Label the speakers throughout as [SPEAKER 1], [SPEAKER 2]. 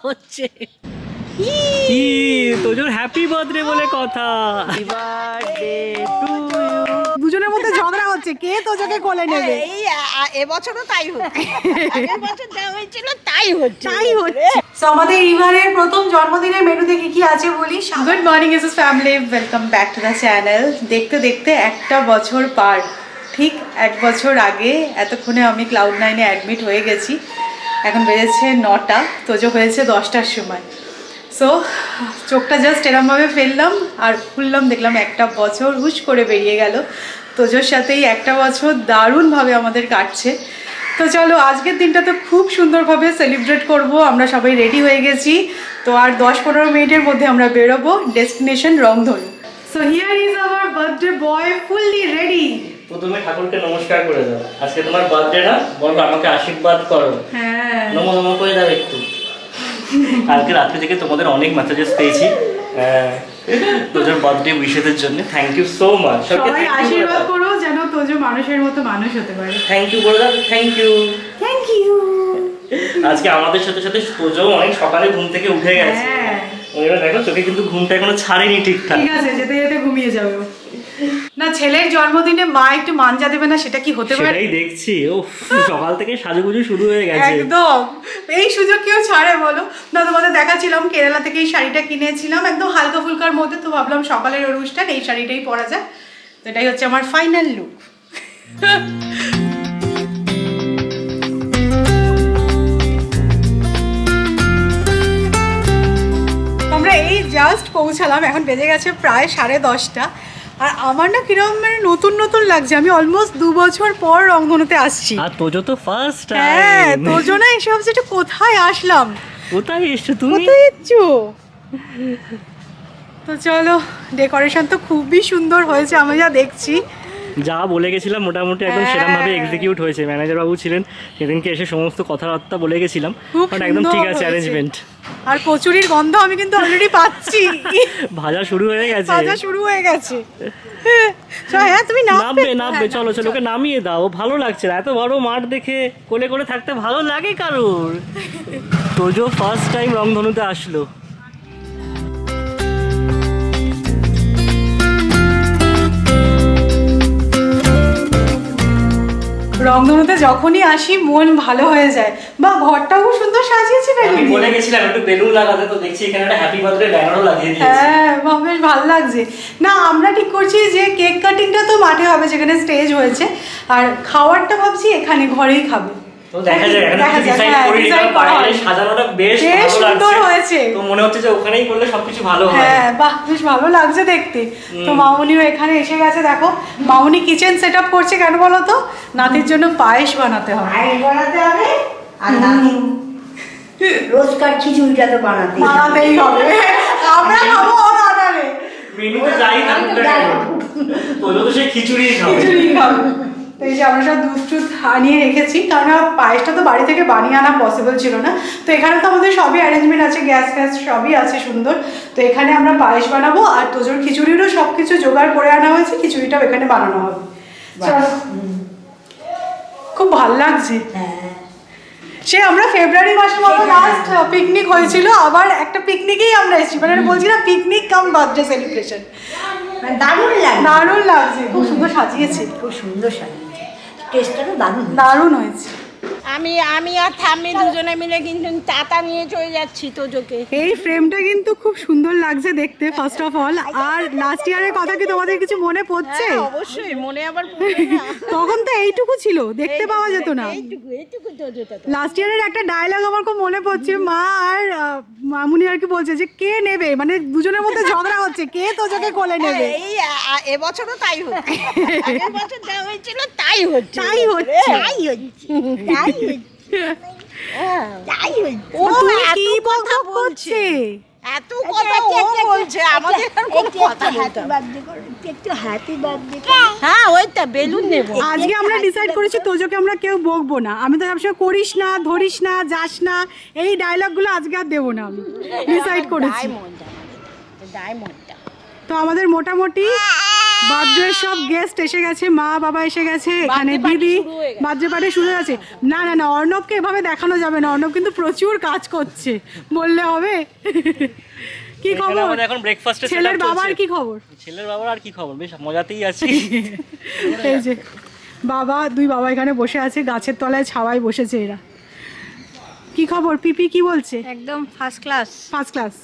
[SPEAKER 1] হচ্ছে। তোজোর happy birthday বলে কথা। Happy birthday to you. দুজনের মধ্যে ঝগড়া হচ্ছে কে তোজোকে কোলে নেবে।
[SPEAKER 2] এই এবছরও তাই হচ্ছে, আগের বছর যা হয়েছিল তাই হচ্ছে।
[SPEAKER 3] সো আমাদের ইভানের প্রথম জন্মদিনের মেনুতে কি কি আছে বলি। Good morning is family, welcome back to the channel. দেখতে দেখতে একটা বছর পার, ঠিক এক বছর আগে এতক্ষণে আমি ক্লাউড9-এ অ্যাডমিট হয়ে গেছি। এখন বেজেছে 9টা, তোজো হয়েছে 10টার সময়। সো চোখটা জাস্ট এরমভাবে ফেললাম আর খুললাম, দেখলাম একটা বছর হুশ করে বেরিয়ে গেল। তোজোর সাথেই একটা বছর দারুণভাবে আমাদের কাটছে। তো চলো আজকের দিনটা তো খুব সুন্দরভাবে সেলিব্রেট করব। আমরা সবাই রেডি হয়ে গেছি, তো আর 10-15 মিনিটের মধ্যে আমরা বেরোবো ডেস্টিনেশন রংধনু। So here is our birthday boy fully ready.
[SPEAKER 1] প্রথমে ঠাকুরকে নমস্কার করে দাও, আজকে তোমার বার্থডে না, বলো আমাকে আশীর্বাদ করো।
[SPEAKER 3] হ্যাঁ,
[SPEAKER 1] নমো নমো করে দাও একটু। কালকে রাত্রে থেকে তোমাদের অনেক মেসেজেস পেয়েছি তোজোর বার্থডে উইশেদের জন্য। Thank you so much.
[SPEAKER 3] সবাই আশীর্বাদ করো যেন তোজো মানুষের মতো মানুষ হতে পারে।
[SPEAKER 1] থ্যাংক ইউ বলে দাও। Thank you.
[SPEAKER 3] Thank you.
[SPEAKER 1] আজকে আমাদের সাথে সাথে তোজো অনেক সকালে ঘুম থেকে উঠে গেছে।
[SPEAKER 3] হ্যাঁ,
[SPEAKER 1] ওরা দেখো চোখে কিন্তু ঘুমটা এখনো ছাড়েনি ঠিকঠাক।
[SPEAKER 3] ঠিক আছে, যেতে যেতে ঘুমিয়ে যাবে ও। না, ছেলের জন্মদিনে মা একটু মানজা দেবে না, সেটা কি হতে পারে?
[SPEAKER 1] সেটাই দেখছি। ও সকাল থেকে সাজুগুজু শুরু হয়ে গেছে
[SPEAKER 3] একদম। এই সুযোগ কেউ ছাড়ে বলো না? তোমাদের দেখাচ্ছিলাম কেরালা থেকে এই শাড়িটা কিনেছিলাম, একদম হালকা ফুলকার মধ্যে। তো ভাবলাম সকালের অনুষ্ঠান এই শাড়িটাই পরা যায়। তো এটাই হচ্ছে আমার ফাইনাল লুক। আমরা এই জাস্ট পৌঁছালাম, এখন বেজে গেছে প্রায় 10:30। আর আমার না কিরকম মানে নতুন নতুন লাগছে। আমি অলমোস্ট 2 বছর পর রংধনুতে আসছি।
[SPEAKER 1] আর তোজো তো ফার্স্ট
[SPEAKER 3] হ্যাঁ,
[SPEAKER 1] টাইম।
[SPEAKER 3] তোজো না এসে ভাবছে এটা কোথায় আসলাম,
[SPEAKER 1] কোথায় এসছো তুমি?
[SPEAKER 3] কোথায় এসছো? তো চলো, ডেকোরেশন তো খুবই সুন্দর হয়েছে আমি যা দেখছি।
[SPEAKER 1] যা বলে গেছিলাম মোটামুটি একদম
[SPEAKER 3] হ্যাঁ।
[SPEAKER 1] সেরকম ভাবে এক্সিকিউট হয়েছে। ম্যানেজার বাবু ছিলেন সেদিনকে, এসে সমস্ত কথাবার্তা বলে গেছিলাম।
[SPEAKER 3] খুব
[SPEAKER 1] বাট একদম
[SPEAKER 3] সুন্দর
[SPEAKER 1] ঠিক আছে
[SPEAKER 3] হয়েছে।
[SPEAKER 1] অ্যারেঞ্জমেন্ট।
[SPEAKER 3] আর কচুরির গন্ধ আমি কিন্তু অলরেডি পাচ্ছি।
[SPEAKER 1] ভাজা শুরু হয়ে গেছে।
[SPEAKER 3] ভাজা শুরু হয়ে গেছে। হ্যাঁ, তুমি
[SPEAKER 1] নামবে চলো চলো, ওকে নামিয়ে দাও। ভালো লাগছে না, এত বড় মাঠ দেখে কোলে করে থাকতে ভালো লাগে কারোর? তোজো ফার্স্ট টাইম রংধনুতে আসলো।
[SPEAKER 3] রংধনুতে যখনই আসি মন ভালো হয়ে যায়। বা ঘরটাও খুব সুন্দর সাজিয়েছে
[SPEAKER 1] আমি
[SPEAKER 3] বেলুন।
[SPEAKER 1] বলে গেছিলাম একটু বেলুন লাগাতে, তো দেখছি এখানে একটা হ্যাপি বার্থডে ব্যানারও লাগিয়ে দিয়েছে।
[SPEAKER 3] হ্যাঁ, বেশ ভালো লাগছে। না, আমরা ঠিক করছি যে কেক কাটিংটা তো মাঠে হবে যেখানে স্টেজ হয়েছে, আর খাওয়ারটা ভাবছি এখানে ঘরেই খাবে।
[SPEAKER 1] তো দেখা যায় এখানে ডিজাইন করে নিলাম, বাইরে সাজানোটা বেশ
[SPEAKER 3] সুন্দর হয়েছে।
[SPEAKER 1] তো মনে হচ্ছে যে ওখানেই করলে সবকিছু ভালো হয়।
[SPEAKER 3] হ্যাঁ, বাহ, বেশ ভালো লাগছে দেখতে। তো মামুনিও এখানে এসে গেছে, দেখো মামুনি কিচেন সেট আপ করছে। কেন বলো তো? নাতির জন্য পায়েস বানাতে হবে।
[SPEAKER 2] পায়েস বানাতে হবে, আর নাতি রোজকার খিচুড়িটা তো
[SPEAKER 3] বানাতেই হবে। আমরা খাবো ওর অর্ডারে।
[SPEAKER 1] মেনুতে যাই থাকুক না কেন, তোজো তো সেই খিচুড়িই খাবে।
[SPEAKER 3] খিচুড়ি খাবে। তো এই যে আমরা সব দুধ টুধ আনিয়ে রেখেছি, কারণ পায়েসটা তো বাড়ি থেকে বানিয়ে আনা পসিবল ছিল না। তো এখানে তো আমাদের সবই অ্যারেঞ্জমেন্ট আছে, গ্যাস ফ্যাস সবই আছে সুন্দর। তো এখানে আমরা পায়েস বানাবো, আর তোজোর খিচুড়িরও সব কিছু জোগাড় করে আনা হয়েছে, খিচুড়িটাও এখানে বানানো হবে। চলো, খুব ভালো লাগছে। সে আমরা ফেব্রুয়ারি মাসের মতো লাস্ট পিকনিক হয়েছিল, আবার একটা পিকনিকেই আমরা এসেছি। মানে বলছি না, পিকনিক কাম বার্থডে সেলিব্রেশন।
[SPEAKER 2] দারুণ লাগে,
[SPEAKER 3] দারুণ লাগছে, খুব সুন্দর সাজিয়েছে,
[SPEAKER 2] খুব সুন্দর সাজিয়েছে। টেস্টটাও দারুণ।
[SPEAKER 3] দারুণ হয়েছে।
[SPEAKER 2] আমি আর ঠাম্মি দুজনে মিলে কিন্তু চাটা নিয়ে চলে যাচ্ছি তোজোকে।
[SPEAKER 3] এই ফ্রেমটা কিন্তু খুব সুন্দর লাগছে দেখতে ফার্স্ট অফ অল। আর লাস্ট ইয়ারের কথা কি তোমাদের কিছু মনে পড়ছে?
[SPEAKER 2] অবশ্যই মনে আবার পড়বে না।
[SPEAKER 3] তখন তো এইটুকু ছিল, দেখতে পাওয়া যেত না।
[SPEAKER 2] এইটুকু তোজোটা তো।
[SPEAKER 3] লাস্ট ইয়ারের একটা ডায়লগ আমার খুব মনে পড়ছে। মা আর মামুনি আর কি বলছে যে কে নেবে, মানে দুজনের মধ্যে ঝগড়া হচ্ছে কে তোজোকে কোলে নেবে।
[SPEAKER 2] এই এবছরও তাই হচ্ছে, আগের বছর যা হয়েছিল তাই হচ্ছে।
[SPEAKER 3] তাই হচ্ছে।
[SPEAKER 2] ও
[SPEAKER 3] তুমি
[SPEAKER 2] এত
[SPEAKER 3] কি
[SPEAKER 2] কথা
[SPEAKER 3] বকবক করছে?
[SPEAKER 2] এত কথা ও বলছে, আমাদের আর কোনো কথা বলতে হবে।
[SPEAKER 4] একটু হ্যাপি বার্থডে।
[SPEAKER 2] হ্যাঁ, ওইটা বেলুন নেবো।
[SPEAKER 3] আজকে আমরা ডিসাইড করেছি তোজোকে আমরা কেউ বকবো না। আমি তো সবসময় করিস না, ধরিস না, যাস না, এই ডায়লগগুলো আজকে আর দেবো না। আমি ডিসাইড করেছি।
[SPEAKER 2] ডায়মন্ডটা।
[SPEAKER 3] তো আমাদের মোটামুটি বার্থডে সব গেস্ট এসে গেছে, মা বাবা এসে গেছে, এখানে দিদি বার্থডে পার্টি শুরু হয়ে গেছে। না না না, অর্ণবকে এভাবে দেখানো যাবে না, অর্ণব কিন্তু প্রচুর কাজ করছে, বললে হবে? কি খবর?
[SPEAKER 1] আমাদের এখন ব্রেকফাস্টে
[SPEAKER 3] ছেলের বাবার কি খবর?
[SPEAKER 1] ছেলের বাবার আর কি খবর, বেশ মজাতেই আছি।
[SPEAKER 3] এই যে বাবা, দুই বাবা এখানে বসে আছে, গাছের তলায় ছাওয়ায় বসেছে এরা। কি খবর পিপি, কি বলছে?
[SPEAKER 4] একদম ফার্স্ট ক্লাস।
[SPEAKER 3] First class.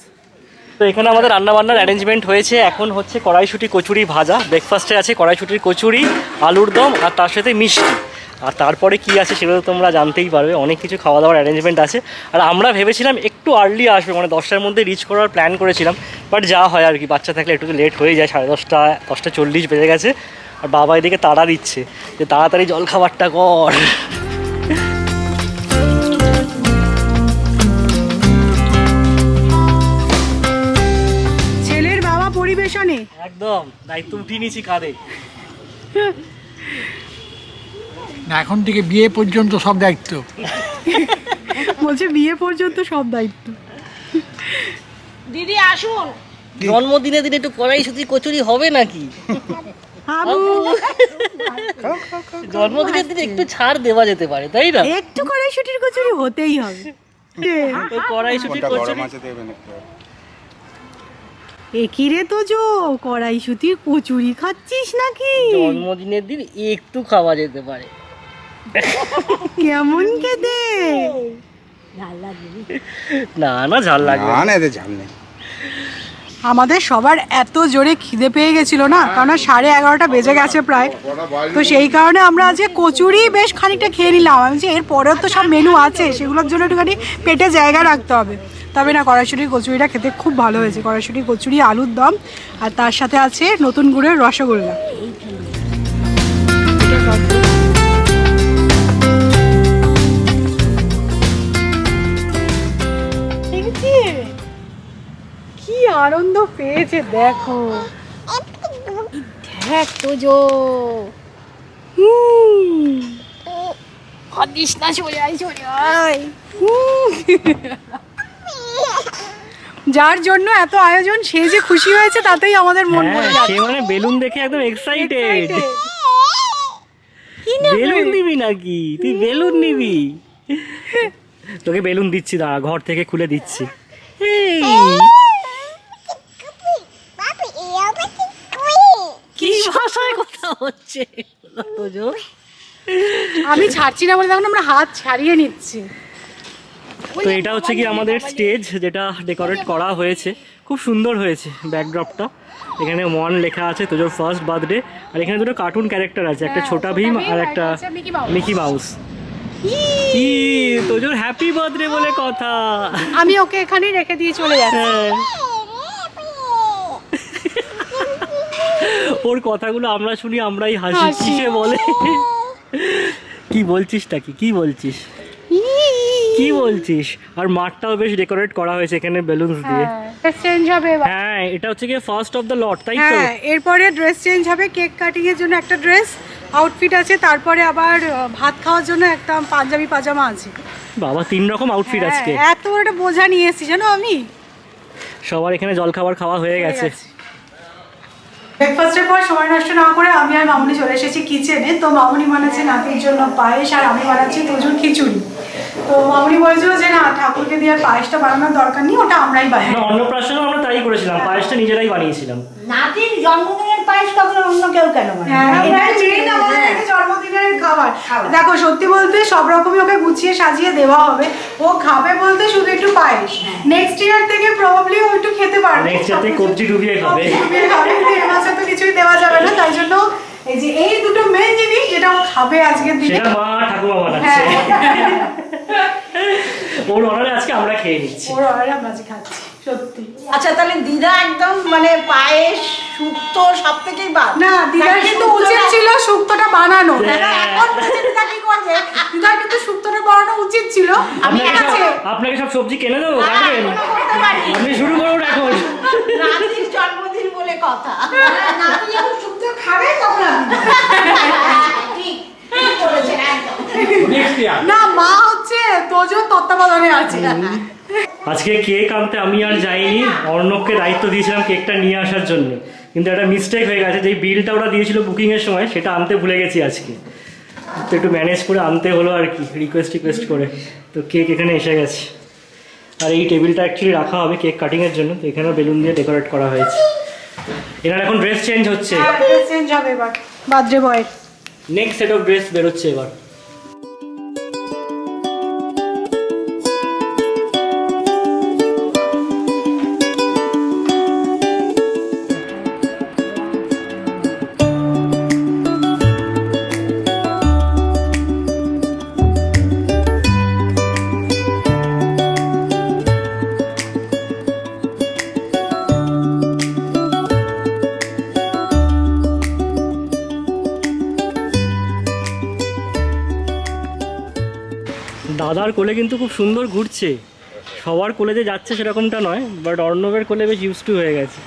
[SPEAKER 1] তো এখানে আমাদের রান্নাবান্নার অ্যারেঞ্জমেন্ট হয়েছে। এখন হচ্ছে কড়াইশুঁটি কচুরি ভাজা, ব্রেকফাস্টে আছে কড়াইশুঁটির কচুরি, আলুর দম আর তার সাথে মিষ্টি। আর তারপরে কি আছে সেগুলো তোমরা জানতেই পারবে, অনেক কিছু খাওয়া দাওয়ার অ্যারেঞ্জমেন্ট আছে। আর আমরা ভেবেছিলাম একটু আর্লি আসবে, মানে 10টার মধ্যে রিচ করার প্ল্যান করেছিলাম, বাট যা হয় আর কি, বাচ্চা থাকলে একটু লেট হয়ে যায়। 10:30 10:40 বেজে গেছে। আর বাবা এদিকে তাড়া দিচ্ছে যে তাড়াতাড়ি জল খাবারটা কর।
[SPEAKER 3] ছেলের বাবা পরিবেশনে
[SPEAKER 1] একদম দায়িত্ব উঠিয়ে নিয়েছি কাঁধে।
[SPEAKER 5] না, এখন থেকে বিয়ে পর্যন্ত সব দায়িত্ব।
[SPEAKER 3] বলছে বিয়ে পর্যন্ত সব দায়িত্ব।
[SPEAKER 2] দিদি আসুন।
[SPEAKER 1] জন্মদিনে দিনে একটু কড়াইশুঁটি কচুরি হবে নাকি?
[SPEAKER 3] আবু
[SPEAKER 1] জন্মদিনের দিনে একটু ছাড় দেওয়া যেতে পারে, তাই না?
[SPEAKER 3] একটু কড়াইশুঁটির কচুরি হতেই হবে।
[SPEAKER 1] ওই কড়াইশুঁটি কচুরি
[SPEAKER 3] এ কি রে তোজো, কড়াইশুঁটির কচুরি খাচ্ছিস নাকি?
[SPEAKER 1] জন্মদিনের দিন একটু খাওয়া যেতে পারে।
[SPEAKER 3] কেমন খেতে?
[SPEAKER 1] না না, ঝাল লাগবে
[SPEAKER 6] না, এতে ঝাল নেই।
[SPEAKER 3] আমাদের সবার এত জোরে খিদে পেয়ে গেছিল না, কারণ 11:30 বেজে গেছে প্রায়, তো সেই কারণে আমরা আজকে কচুরি বেশ খানিকটা খেয়ে নিলাম। আমি যে এরপরেও তো সব মেনু আছে, সেগুলোর জন্য একটুখানি পেটে জায়গা রাখতে হবে। তবে না, কড়াইশুঁটির কচুরিটা খেতে খুব ভালো হয়েছে। কড়াইশুঁটির কচুরি, আলুর দম, আর তার সাথে আছে নতুন গুড়ের রসগোল্লা। কি আনন্দ পেয়েছে দেখো।
[SPEAKER 4] দেখ তোজো, হাদিস না, চলে আয় চলে আয়।
[SPEAKER 3] যার জন্য এত আয়োজন, সে যে খুশি হয়েছে তাতেই আমাদের মন ভরে
[SPEAKER 1] হ্যাঁ, সে
[SPEAKER 3] যাচ্ছে।
[SPEAKER 1] মানে বেলুন দেখে একদম এক্সাইটেড।
[SPEAKER 3] কি নেবে?
[SPEAKER 1] বেলুন নিবি নাকি? তুই বেলুন নিবি? তোকে বেলুন দিচ্ছি, দাঁড়া, ঘর থেকে খুলে দিচ্ছি। এই, কি ভাষায় কথা হচ্ছে তোজো?
[SPEAKER 3] আমি ছাড়ছি না বলে দেখুন আমরা হাত ছাড়িয়ে নিচ্ছি।
[SPEAKER 1] তো এটা হচ্ছে কি আমাদের স্টেজ, যেটা ডেকোরেট করা হয়েছে, খুব সুন্দর হয়েছে। ব্যাকড্রপটা এখানে 1 লেখা আছে, তোজোর ফার্স্ট বার্থডে। আর এখানে দুটো কার্টুন ক্যারেক্টার আছে, একটা ছোটা ভীম আর একটা মিকি মাউস। কি তোজোর হ্যাপি বার্থডে বলে কথা।
[SPEAKER 3] আমি ওকে এখানেই রেখে দিয়ে চলে যাচ্ছি।
[SPEAKER 1] হ্যাঁ। ওর কথাগুলো আমরা শুনি, আমরাই হাসি।
[SPEAKER 3] হাসি।
[SPEAKER 1] কিসে বলে? কি বলছিসটা কি, কি বলছিস, কি বলছিস? আর মাঠটাও বেশ ডেকোরেট করা হয়েছে এখানে বেলুনস দিয়ে।
[SPEAKER 3] ড্রেস চেঞ্জ হবে এবার।
[SPEAKER 1] হ্যাঁ, এটা হচ্ছে গিয়ে ফার্স্ট অফ দ্য লট, তাই তো?
[SPEAKER 3] হ্যাঁ, এরপরে ড্রেস চেঞ্জ হবে। কেক কাটিং এর জন্য একটা ড্রেস আউটফিট আছে, তারপরে আবার ভাত খাওয়ার জন্য একটা পাঞ্জাবি পাজামা আছে।
[SPEAKER 1] বাবা, 3 রকম আউটফিট আজকে।
[SPEAKER 3] হ্যাঁ, এত বড় একটা বোঝা নিয়ে এসেছি জানো আমি।
[SPEAKER 1] সবার এখানে জল খাবার খাওয়া হয়ে গেছে।
[SPEAKER 3] ব্রেকফাস্টের পর সময় নষ্ট না করে আমি আর মামুনি চলে এসেছি কিচেনে। তো মামুনি বানাচ্ছে নাতির জন্য পায়েস, আর আমি বানাচ্ছি তোজোর খিচুড়ি। তো মামুনি বলেছিল যে না, ঠাকুরকে দিয়ে আর পায়েসটা বানানোর দরকার নেই, ওটা আমরাই বানাই।
[SPEAKER 1] না, অন্নপ্রাশনেও আমরা তাই করেছিলাম, পায়েসটা নিজেরাই বানিয়েছিলাম।
[SPEAKER 4] নাতির জন্মদিনের পায়েস কখনো অন্য কেউ কেন
[SPEAKER 3] হ্যাঁ, এটাই main আমাদের এটা জন্মদিনের খাবার। দেখো, সত্যি বলতে সব রকমই ওকে গুছিয়ে সাজিয়ে দেওয়া হবে। ও খাবে বলতে শুধু একটু পায়েস। নেক্সট ইয়ার থেকে প্রবাবলি ও একটু খেতে পারবে।
[SPEAKER 1] নেক্সট ইয়ার থেকে কবজি ডুবিয়ে খাবে।
[SPEAKER 3] ডুবিয়ে খাবে, কিন্তু এর মাঝে তো কিছুই দেওয়া যাবে না। তাই জন্য এই যে এই দুটো মেন জিনিস যেটা ও খাবে আজকের দিনে।
[SPEAKER 1] সেটা মা ঠাকুমা বানাচ্ছে।
[SPEAKER 3] হ্যাঁ,
[SPEAKER 1] ওর অনারে আজকে আমরা খেয়ে নিচ্ছি।
[SPEAKER 3] ওর অর্ডারে আমরা আজকে খাচ্ছি সত্যি।
[SPEAKER 2] আচ্ছা, তাহলে দিদা একদম মানে পায়েস, শুক্তো সব থেকেই বাদ।
[SPEAKER 3] না, দিদার কিন্তু উচিত ছিল শুক্তোটা বানানো।
[SPEAKER 1] হ্যাঁ।
[SPEAKER 3] এখন বুঝে দিদা কি করবে, দিদার কিন্তু শুক্তোটা বানানো উচিত ছিল। আমি
[SPEAKER 1] আপনাকে সব সবজি কিনে দেবো, কাটবেন? আপনি শুরু করুন এখন।
[SPEAKER 2] নাতির জন্মদিন বলে কথা।
[SPEAKER 4] নাতি যখন শুক্তো খাবে তখন আমি
[SPEAKER 2] ঠিক ঠিক বলেছেন একদম।
[SPEAKER 3] না, মা হচ্ছে তোজোর তত্ত্বাবধানে আছে।
[SPEAKER 1] আজকে কেক আনতে আমি আর যাইনি, অর্ণবকে দায়িত্ব দিয়েছিলাম কেকটা নিয়ে আসার জন্য, কিন্তু একটা মিস্টেক হয়ে গেছে, যেই বিলটা ওরা দিয়েছিল বুকিংয়ের সময় সেটা আনতে ভুলে গেছি আজকে, তো একটু ম্যানেজ করে আনতে হলো আর কি, রিকোয়েস্ট করে। তো কেক এখানে এসে গেছে, আর এই টেবিলটা অ্যাকচুয়ালি রাখা হবে কেক কাটিংয়ের জন্য, তো এখানেও বেলুন দিয়ে ডেকোরেট করা হয়েছে। এনার এখন ড্রেস চেঞ্জ হচ্ছে,
[SPEAKER 3] চেঞ্জ হবে এবার বার্থডে বয়ের।
[SPEAKER 1] নেক্সট সেট অফ ড্রেস বেরোচ্ছে এবার। দাদার কোলে কিন্তু খুব সুন্দর ঘুরছে, সবার কোলে যে যাচ্ছে সেরকমটা নয়, বাট অর্ণবের কোলে বেশ ইউজ টু হয়ে গেছে।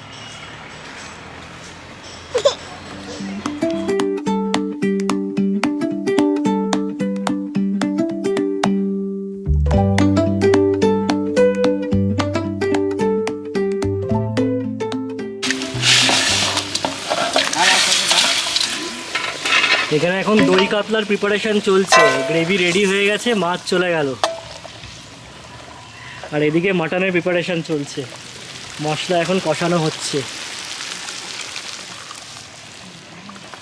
[SPEAKER 1] এখানে এখন দই কাতলার প্রিপারেশন চলছে, গ্রেভি রেডি হয়ে গেছে, মাছ চলে গেল, আর এদিকে মাটনের প্রিপারেশন চলছে, মশলা এখন কষানো হচ্ছে।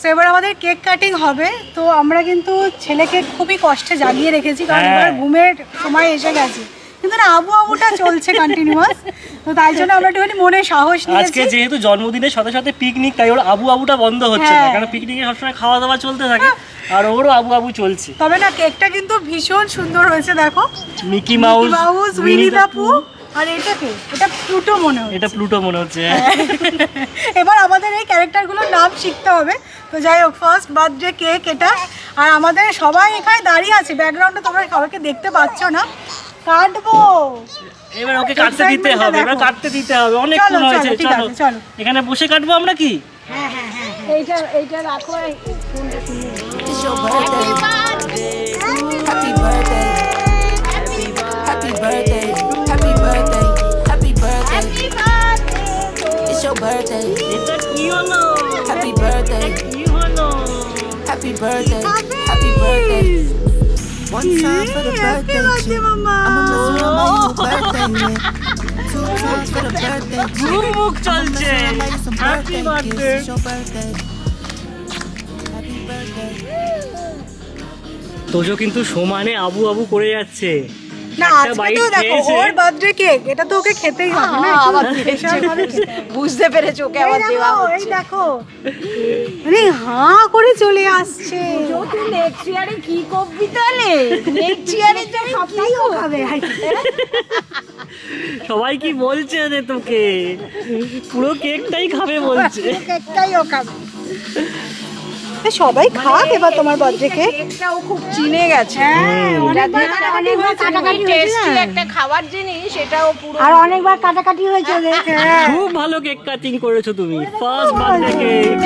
[SPEAKER 3] তো এবার আমাদের কেক কাটিং হবে, তো আমরা কিন্তু ছেলেকে খুবই কষ্টে জাগিয়ে রেখেছি, কারণ এবার ঘুমের সময় এসে গেছে, কিন্তু না আবুটা চলছে কন্টিনিউয়াস, তো তাই জন্য আমরা একটুখানি মনে সাহস নিয়েছি।
[SPEAKER 1] আজকে যেহেতু জন্মদিনের সাথে সাথে পিকনিক, তাই ওর আবুটা বন্ধ হচ্ছে না, কারণ পিকনিকে সবসময় খাওয়া দাওয়া চলতে থাকে, আর ওরও আবু চলছে।
[SPEAKER 3] তবে না কেকটা কিন্তু ভীষণ সুন্দর হয়েছে, দেখো
[SPEAKER 1] মিকি মাউস,
[SPEAKER 3] উইনি দ্য পু, আর এটা কে? এটা প্লুটো মনে হচ্ছে।
[SPEAKER 1] এটা প্লুটো মনে হচ্ছে।
[SPEAKER 3] এবার আমাদের এই ক্যারেক্টারগুলোর নাম শিখতে হবে। তো যাই হোক, ফার্স্ট বার্থডে কেক এটা, আর আমাদের সবাই এখানে দাঁড়িয়ে আছে, ব্যাকগ্রাউন্ডে তোমরা সবাইকে দেখতে পাচ্ছ না, কাটবো
[SPEAKER 1] এবার ওকে কাটতে দিতে হবে, এবার কাটতে দিতে হবে, অনেকক্ষণ হয়েছে। চলো এখানে বসে কাটবো আমরা কি?
[SPEAKER 2] এইটা রাখো।
[SPEAKER 6] It's your birthday. Happy birthday. Happy birthday. Happy birthday. Happy birthday. It's your birthday.
[SPEAKER 1] এটা কি হলো?
[SPEAKER 6] Happy birthday.
[SPEAKER 1] কি হলো?
[SPEAKER 6] Happy birthday. Happy birthday. One time for the birthday chick. I'ma miss you on my new birthday man. Two times for the birthday chick.
[SPEAKER 1] মুখ চলছে। Happy birthday.
[SPEAKER 6] It's your birthday. Happy birthday.
[SPEAKER 1] Tojo কিন্তু সমানে আবু করে যাচ্ছে।
[SPEAKER 3] না,
[SPEAKER 1] একটা
[SPEAKER 3] আজকে
[SPEAKER 1] bite
[SPEAKER 3] তো দেখো
[SPEAKER 1] খেয়েছে।
[SPEAKER 3] ওর বার্থডে কেক, এটা তো ওকে খেতেই হবে না,
[SPEAKER 2] আবার
[SPEAKER 3] একটু
[SPEAKER 2] দিয়েছে।
[SPEAKER 3] special ভাবে খেতে হবে।
[SPEAKER 2] বুঝতে পেরেছো, ওকে
[SPEAKER 3] এই
[SPEAKER 2] আবার
[SPEAKER 3] দেখো,
[SPEAKER 2] দেওয়া
[SPEAKER 3] এই
[SPEAKER 2] হচ্ছে।
[SPEAKER 3] দেখো, আরে হাঁ করে চলে আসছে।
[SPEAKER 2] তুই নেক্সট ইয়ারে কি করবি তাহলে? নেক্সট ইয়ারে তো সবটাই
[SPEAKER 3] খাবে
[SPEAKER 1] সবাই কি বলছে রে তোকে? পুরো কেকটাই খাবে বলছে।
[SPEAKER 3] কেকটাই ও খাবে। সবাই খাক এবার তোমার বার্থডে কেক।
[SPEAKER 2] কেকটাও খুব চিনে গেছে।
[SPEAKER 3] হ্যাঁ, অনেকবার কাটাকাটি হয়েছে,
[SPEAKER 2] কাটাকাটি টেস্টি একটা খাবার জিনিস, সেটাও পুরো
[SPEAKER 4] আর অনেকবার কাটাকাটি হয়েছে ওদের।
[SPEAKER 1] খুব ভালো কেক কাটিং করেছো তুমি, ফার্স্ট বার্থডে কেক।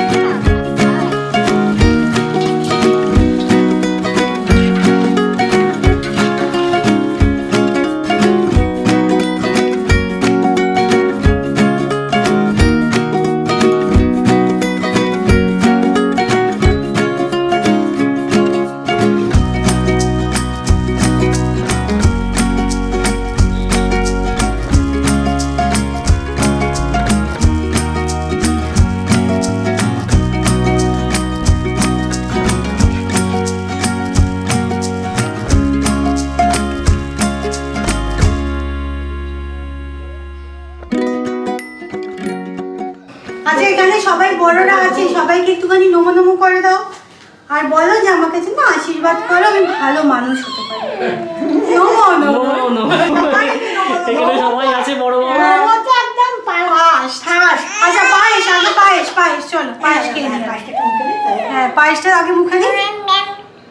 [SPEAKER 3] আচ্ছা, এখানে সবাই বড়রা আছে, সবাইকে একটুখানি নমো নমো করে দাও, আর বলো যে আমাকে যেন আশীর্বাদ করো, আমি ভালো মানুষ হতে পারি। নমো নমো।
[SPEAKER 1] No. এখানে সবাই আছে বড় বড়।
[SPEAKER 3] একদম পায়েস। আচ্ছা পায়েস, আগে পায়েস, চলো পায়েস খেয়ে নিই। হ্যাঁ, পায়েসটা আগে মুখে নিই।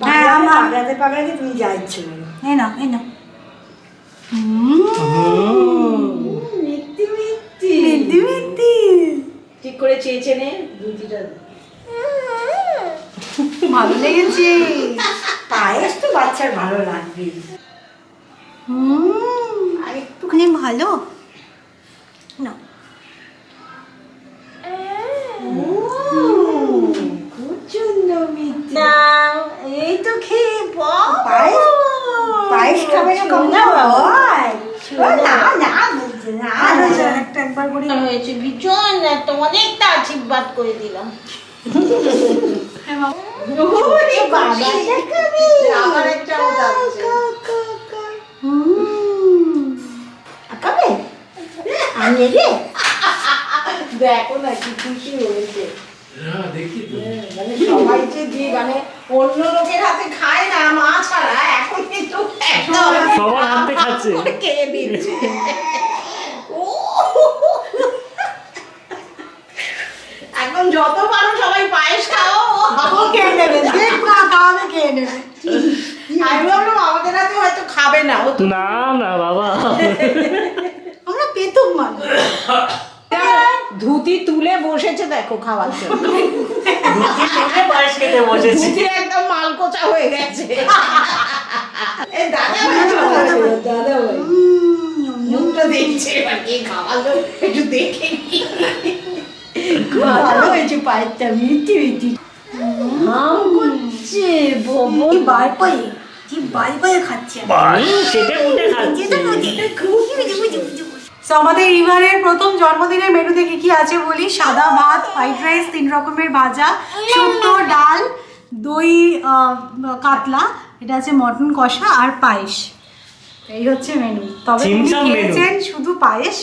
[SPEAKER 3] হ্যাঁ, আমার
[SPEAKER 4] পাগলাতে তুমি যা ইচ্ছে করো।
[SPEAKER 3] এই না মিষ্টি মিষ্টি
[SPEAKER 2] ঠিক করে চেয়েছে নে দুটিটা।
[SPEAKER 3] ভালো লেগেছে।
[SPEAKER 4] পায়েস তো বাচ্চার ভালো লাগবে।
[SPEAKER 3] আর একটুখানি ভালো না।
[SPEAKER 4] মিথ্যে।
[SPEAKER 2] না এই তো খেয়ে
[SPEAKER 4] পায়েস পায়েস খাবে না কম না হয় না না বলছে না আরো একটা একবার করে
[SPEAKER 2] হয়েছে ভীষণ একটা অনেকটা আশীর্বাদ করে দিলাম। আবার একটা
[SPEAKER 4] খাবে আমি রে
[SPEAKER 2] দেখো না কি খুশি হয়েছে। মানে সবাই যে দিয়ে মানে অন্য লোকের হাতে খায় না মা ছাড়া, এখন কিন্তু
[SPEAKER 1] সবার হাতে খাচ্ছে।
[SPEAKER 2] খেয়ে দিচ্ছে। এখন যত পারো সবাই পায়েস খাও, ও খেয়ে নেবে,
[SPEAKER 4] খাওয়াবে খেয়ে নেবে।
[SPEAKER 2] আমি ভাবলাম আমাদের হাতে হয়তো খাবে না, ও তো
[SPEAKER 1] না না বাবা,
[SPEAKER 4] আমরা পেতুম মানুষ।
[SPEAKER 2] ধুতি তুলে বসেছে দেখো খাওয়ার জন্য।
[SPEAKER 1] পায়েস খেতে বসেছি।
[SPEAKER 2] ধুতি একদম মালকোচা হয়ে গেছে। এই দাদা দাদা মুখটা দেখছে এবার কে খাওয়ালো একটু দেখে নি।
[SPEAKER 4] খুব ভালো হয়েছে পায়েসটা, মিষ্টি মিষ্টি হাম করছে ববো বাই পায়ে কি বাই পায়ে খাচ্ছে
[SPEAKER 1] সেটা উঠে খাচ্ছে।
[SPEAKER 3] তো আমাদের ইভারের প্রথম জন্মদিনের মেনুতে কি কি আছে বলি। সাদা ভাত, ফ্রাইড রাইস, 3 রকমের ভাজা, শুক্তো, ডাল, দই কাতলা, এটা আছে মটন কষা আর পায়েস। এই হচ্ছে মেনু। তবে তিনি
[SPEAKER 1] চিমচাম মেনু।
[SPEAKER 3] খেয়েছেন শুধু পায়েস,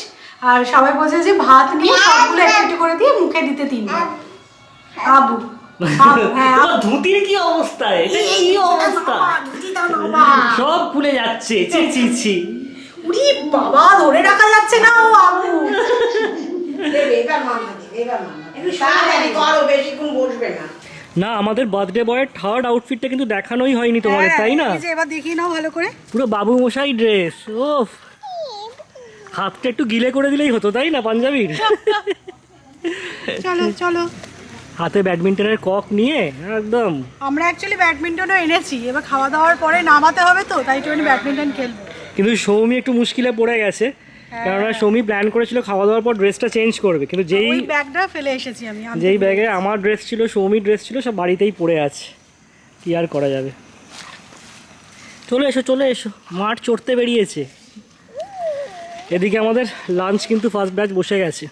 [SPEAKER 3] আর সবাই বলছে যে ভাত নিয়ে সবগুলো একটু করে দিয়ে মুখে দিতে 3 বার। আবু হ্যাঁ
[SPEAKER 1] তোমার ধুতির কি অবস্থা? এটা কি অবস্থা? সব খুলে যাচ্ছে। ছি ছি ছি।
[SPEAKER 3] উরি বাবা, ধরে রাখা যাচ্ছে না ও আবু।
[SPEAKER 2] এবার মামা দেবে, এবার মামা দেবে। তাড়াতাড়ি করো, বেশিক্ষণ বসবে না।
[SPEAKER 1] না, আমাদের বার্থডে বয়ের থার্ড আউটফিটটা কিন্তু দেখানোই হয়নি তোমাদের, তাই না?
[SPEAKER 3] এই যে এবার দেখিয়ে নাও ভালো করে।
[SPEAKER 1] পুরো বাবু মশাই ড্রেস। ওফ, হাতটা একটু গিলে করে দিলেই হতো, তাই না পাঞ্জাবির?
[SPEAKER 3] চলো চলো।
[SPEAKER 1] হাতে ব্যাডমিন্টনের কক নিয়ে একদম।
[SPEAKER 3] আমরা অ্যাকচুয়ালি ব্যাডমিন্টনও এনেছি, এবার খাওয়া দাওয়ার পরে নামাতে হবে তো, তাই একটু ব্যাডমিন্টন খেলবো।
[SPEAKER 1] কিন্তু সৌমি একটু মুশকিলে পড়ে গেছে, কেননা সৌমি প্ল্যান করেছিল খাওয়া দাওয়ার পর ড্রেসটা চেঞ্জ করবে, কিন্তু
[SPEAKER 3] ওই ব্যাগটা ফেলে এসেছি আমি।
[SPEAKER 1] যেই ব্যাগে আমার ড্রেস ছিল, সৌমির ড্রেস ছিল, সব বাড়িতেই পড়ে আছে। কি আর করা যাবে। চলে এসো চলে এসো, মাঠ চড়তে বেরিয়েছে। এদিকে আমাদের লাঞ্চ কিন্তু ফার্স্ট ব্যাচ বসে গেছে।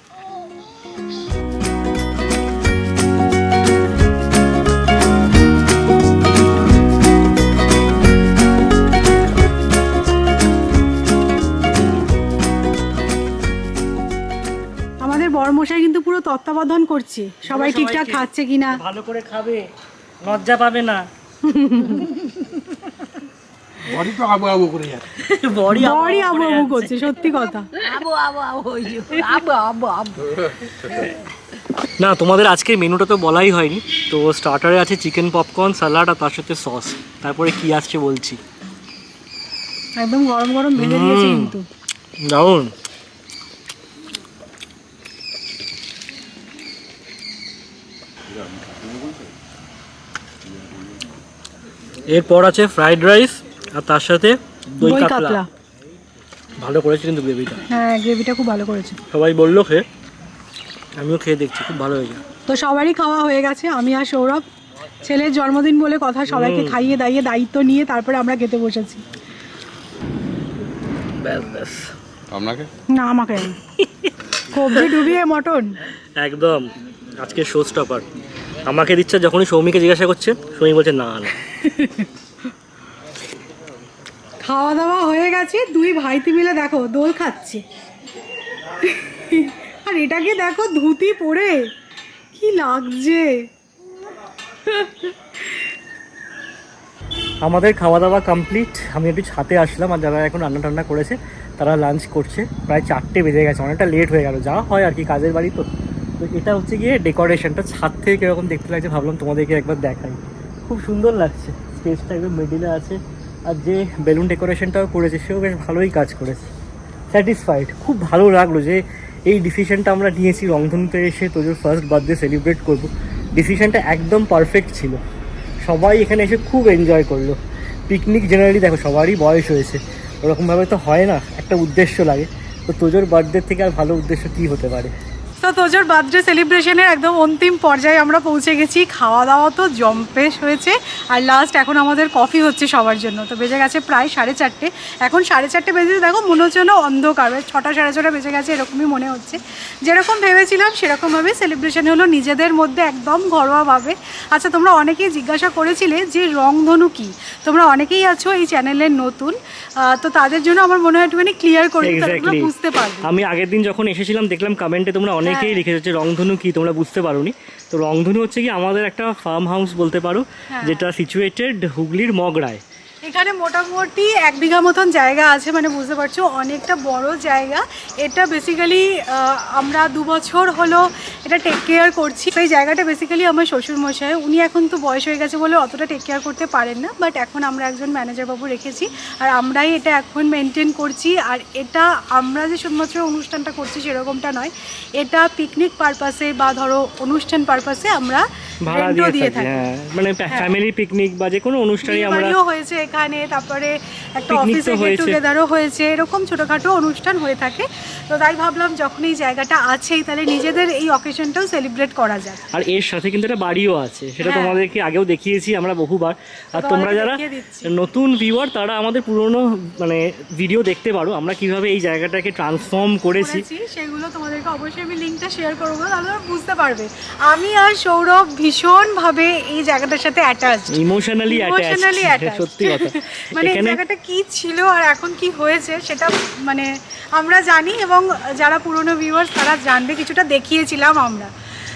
[SPEAKER 3] আমাদের বড়মশাই কিন্তু পুরো তত্ত্বাবধান করছে, সবাই ঠিকঠাক খাচ্ছে কিনা।
[SPEAKER 1] ভালো করে খাবে, লজ্জা পাবে না।
[SPEAKER 5] বডি তো আবু আবু করে যাচ্ছে।
[SPEAKER 1] বড়ি
[SPEAKER 3] বড়ই আবু আবু করছে, সত্যি কথা।
[SPEAKER 1] না, তোমাদের আজকে মেনুটা তো বলাই হয়নি। তো স্টার্টারে আছে চিকেন পপকর্ন, স্যালাড আর তার সাথে সস। তারপরে কি আসছে বলছি।
[SPEAKER 3] একদম গরম গরম ভেজে দিয়েছে কিন্তু।
[SPEAKER 1] দারুন। এরপর আছে ফ্রাইড রাইস আর তার সাথে দই কাতলা। ভালো করেছে কিন্তু গ্রেভিটা।
[SPEAKER 3] হ্যাঁ, গ্রেভিটা খুব ভালো করেছে।
[SPEAKER 1] সবাই বললো খেয়ে, আমিও খেয়ে দেখছি, খুব ভালো হয়েছে।
[SPEAKER 3] তো সবারই খাওয়া হয়ে গেছে। আমি আর সৌরভ ছেলের জন্মদিন বলে কথা, সবাইকে খাইয়ে দাইয়ে দায়িত্ব নিয়ে তারপরে আমরা খেতে বসেছি।
[SPEAKER 1] ব্যাস ব্যাস।
[SPEAKER 7] আপনাকে
[SPEAKER 3] না, আমাকে কবজি ডুবিয়ে মটন
[SPEAKER 1] একদম আজকে শো স্টপার। আমাকে দিচ্ছে, যখনই সৌমিকে জিজ্ঞাসা করছে, সৌমি বলছে না না।
[SPEAKER 3] খাওয়া দাওয়া হয়ে গেছে, 2 ভাইতি মিলে দেখো দোল খাচ্ছে। আর এটাকে দেখো ধুতি পরে কি লাগছে।
[SPEAKER 1] আমাদের খাওয়া দাওয়া কমপ্লিট। আমি একটু ছাতে আসলাম, আর যারা এখন রান্না টান্না করেছে তারা লাঞ্চ করছে। প্রায় 4টে বেজে গেছে, অনেকটা লেট হয়ে গেল। যা হয় আর কি, কাজের বাড়ি তো। তো এটা হচ্ছে গিয়ে ডেকোরেশনটা, ছাদ থেকে কীরকম দেখতে লাগছে ভাবলাম তোমাদেরকে একবার দেখাই। খুব সুন্দর লাগছে, স্পেসটা একদম মিডিলে আছে। আর যে বেলুন ডেকোরেশনটাও করেছে সেও বেশ ভালোই কাজ করেছে। স্যাটিসফাইড, খুব ভালো লাগলো যে এই ডিসিশনটা আমরা নিয়েছি রংধনুতে এসে তোজোর ফার্স্ট বার্থডে সেলিব্রেট করব। ডিসিশনটা একদম পারফেক্ট ছিল। সবাই এখানে এসে খুব এনজয় করলো। পিকনিক জেনারেলি দেখো সবারই বয়স হয়েছে, ওরকমভাবে তো হয় না, একটা উদ্দেশ্য লাগে। তো তোজোর বার্থডে থেকে আর ভালো উদ্দেশ্য কী হতে পারে।
[SPEAKER 3] তো তোজোর বার্থডে সেলিব্রেশনের একদম অন্তিম পর্যায়ে আমরা পৌঁছে গেছি। খাওয়া দাওয়া তো জম্পেশ হয়েছে, আর লাস্ট এখন আমাদের কফি হচ্ছে সবার জন্য। তো বেজে গেছে প্রায় 4:30। এখন 4:30 বেজে দেখো মনে হচ্ছে না অন্ধকার, 6টা 6:30 বেজে গেছে এরকমই মনে হচ্ছে। যেরকম ভেবেছিলাম সেরকমভাবে সেলিব্রেশন হলো নিজেদের মধ্যে একদম ঘরোয়াভাবে। আচ্ছা, তোমরা অনেকেই জিজ্ঞাসা করেছিলে যে রংধনু কী, তোমরা অনেকেই আছো এই চ্যানেলের নতুন, তো তাদের জন্য আমার মনে হয় একটুখানি ক্লিয়ার করে দিতে তোমরা বুঝতে পারবে।
[SPEAKER 1] আমি আগের দিন যখন এসেছিলাম দেখলাম কমেন্টে তোমরা অনেকেই লিখেছো যে রংধনু কি তোমরা বুঝতে পারোনি। তো রংধনু হচ্ছে কি আমাদের একটা ফার্ম হাউস বলতে পারো, যেটা সিচুয়েটেড হুগলির মগরায়।
[SPEAKER 3] এখানে মোটামুটি 1 বিঘা মতন জায়গা আছে, মানে বুঝতে পারছো অনেকটা বড় জায়গা। এটা বেসিক্যালি আমরা 2 বছর হলো এটা টেক কেয়ার করছি। সেই জায়গাটা বেসিক্যালি আমার শ্বশুরমশাই, উনি এখন তো বয়স হয়ে গেছে বলে অতটা টেক কেয়ার করতে পারেন না, বাট এখন আমরা একজন ম্যানেজার বাবু রেখেছি আর আমরাই এটা এখন মেনটেন করছি। আর এটা আমরা যে শুধুমাত্র অনুষ্ঠানটা করছি সেরকমটা নয়, এটা পিকনিক পারপাসে বা ধরো অনুষ্ঠান পারপাসে আমরা
[SPEAKER 1] ভাড়া দিয়ে থাকি। মানে ফ্যামিলি পিকনিক বা যে কোনো অনুষ্ঠানে আমরা
[SPEAKER 3] হয়েছে এখানে, তারপরে একটা অফিসে গেট টুগেদারও হয়েছে, এরকম ছোটোখাটো অনুষ্ঠান হয়ে থাকে। তো তাই ভাবলাম যখন এই জায়গাটা আছেই তাহলে নিজেদের এই অকেশনটাও সেলিব্রেট করা যায়।
[SPEAKER 1] আর এর সাথে কিন্তু একটা বাড়িও আছে, সেটা তোমাদেরকে আগেও দেখিয়েছি আমরা বহুবার। আর তোমরা যারা নতুন ভিউয়ার তারা আমাদের পুরনো মানে ভিডিও দেখতে পারো আমরা কিভাবে এই জায়গাটাকে ট্রান্সফর্ম করেছি,
[SPEAKER 3] সেগুলো তোমাদেরকে অবশ্যই আমি লিঙ্কটা শেয়ার করবো, তাহলে বুঝতে পারবে। আমি আর সৌরভ ভীষণভাবে এই জায়গাটার সাথে অ্যাটাচড,
[SPEAKER 1] ইমোশনালি অ্যাটাচড। সত্যি কথা,
[SPEAKER 3] মানে এই জায়গাটা কি ছিল আর এখন কি হয়েছে সেটা মানে আমরা জানি, এবং যারা পুরনো ভিউয়ার্স তারা জানবে, কিছুটা দেখিয়েছিলাম আমরা।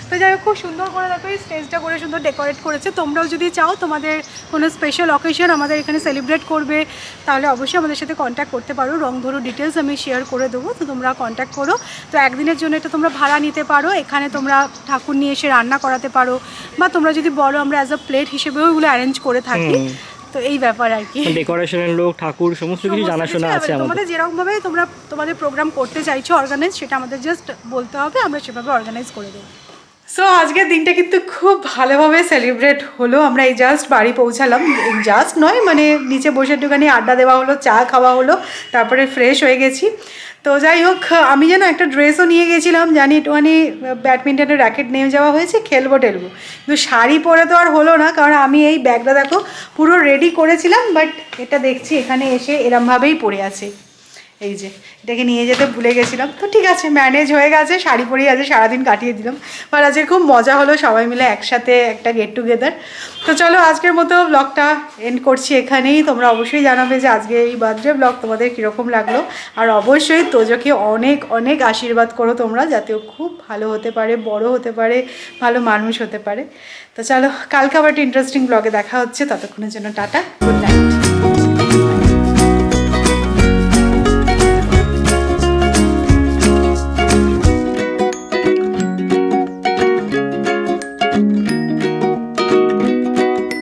[SPEAKER 3] তো যাই হোক, খুব সুন্দর করে দেখো এই স্টেজটা করে সুন্দর ডেকোরেট করেছে। তোমরাও যদি চাও তোমাদের কোনো স্পেশাল অকেশন আমাদের এখানে সেলিব্রেট করবে তাহলে অবশ্যই আমাদের সাথে কন্ট্যাক্ট করতে পারো। রংধনু ডিটেলস আমি শেয়ার করে দেবো, তো তোমরা কন্ট্যাক্ট করো। তো একদিনের জন্য এটা তোমরা ভাড়া নিতে পারো, এখানে তোমরা ঠাকুর নিয়ে এসে রান্না করাতে পারো, বা তোমরা যদি বলো আমরা অ্যাজ আ প্লেট হিসেবেও এগুলো অ্যারেঞ্জ করে থাকি। তো এই ব্যাপার আর কি,
[SPEAKER 1] ডেকোরেশনের লোক, ঠাকুর সমস্ত কিছু জানাশোনা আছে আমাদের।
[SPEAKER 3] তোমাদের যেরকম ভাবে তোমরা তোমাদের প্রোগ্রাম করতে চাইছো অর্গানাইজ, সেটা আমাদের জাস্ট বলতে হবে, আমরা সেভাবে অর্গানাইজ করে দেবো। সো আজকের দিনটা কিন্তু খুব ভালোভাবে সেলিব্রেট হলো। আমরা এই জাস্ট বাড়ি পৌঁছালাম, জাস্ট নয় মানে নিচে বসে একটুখানি আড্ডা দেওয়া হলো, চা খাওয়া হলো, তারপরে ফ্রেশ হয়ে গেছি। তো যাই হোক, আমি যেন একটা ড্রেসও নিয়ে গেছিলাম, জানি একটুখানি ব্যাডমিন্টনের র্যাকেট নিয়ে যাওয়া হয়েছে, খেলবো টেলবো, কিন্তু শাড়ি পরে তো আর হলো না, কারণ আমি এই ব্যাগটা দেখো পুরো রেডি করেছিলাম, বাট এটা দেখছি এখানে এসে এরমভাবেই পড়ে আছে। এই যে এটাকে নিয়ে যেতে ভুলে গেছিলাম, তো ঠিক আছে ম্যানেজ হয়ে গেছে, শাড়ি পরেই আজকে সারাদিন কাটিয়ে দিলাম। আর আজকে খুব মজা হলো, সবাই মিলে একসাথে একটা গেট টুগেদার। তো চলো আজকের মতো ব্লগটা এন্ড করছি এখানেই। তোমরা অবশ্যই জানাবে যে আজকে এই বার্থডে ব্লগ তোমাদের কীরকম লাগলো, আর অবশ্যই তোজোকে অনেক অনেক আশীর্বাদ করো তোমরা, যাতে ও খুব ভালো হতে পারে, বড় হতে পারে, ভালো মানুষ হতে পারে। তো চলো কালকে আবার একটা ইন্টারেস্টিং ব্লগে দেখা হচ্ছে, ততক্ষণের জন্য টাটা, গুড নাইট।